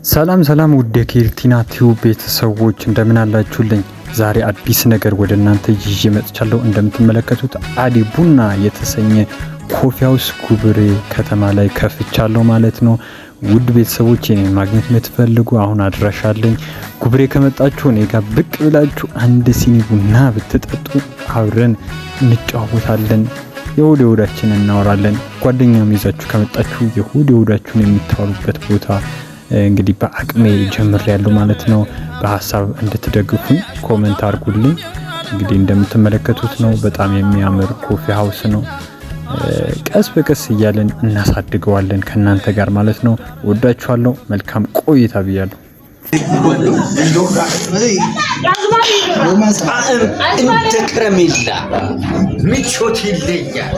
ሰላም ሰላም ውድ የኪርቲና ቲዩብ ቤተሰቦች እንደምን አላችሁልኝ? ዛሬ አዲስ ነገር ወደ እናንተ ይዤ መጥቻለሁ። እንደምትመለከቱት አዲ ቡና የተሰኘ ኮፊ ሃውስ ጉብሬ ከተማ ላይ ከፍቻለሁ ማለት ነው። ውድ ቤተሰቦች እኔን ማግኘት የምትፈልጉ አሁን አድራሻለኝ። ጉብሬ ከመጣችሁ እኔ ጋር ብቅ ብላችሁ አንድ ሲኒ ቡና ብትጠጡ አብረን እንጫወታለን። የሆድ የሆዳችንን እናወራለን። ጓደኛም ይዛችሁ ከመጣችሁ የሆድ የሆዳችሁን የምታወሩበት ቦታ እንግዲህ በአቅሜ ጀምር ያለው ማለት ነው። በሐሳብ እንድትደግፉኝ ኮሜንት አድርጉልኝ። እንግዲህ እንደምትመለከቱት ነው፣ በጣም የሚያምር ኮፊ ሃውስ ነው። ቀስ በቀስ እያለን እናሳድገዋለን ከናንተ ጋር ማለት ነው። ወዳችኋለሁ። መልካም ቆይታ ብያለሁ። እንደ ከረሜላ ምቾት ይለያል።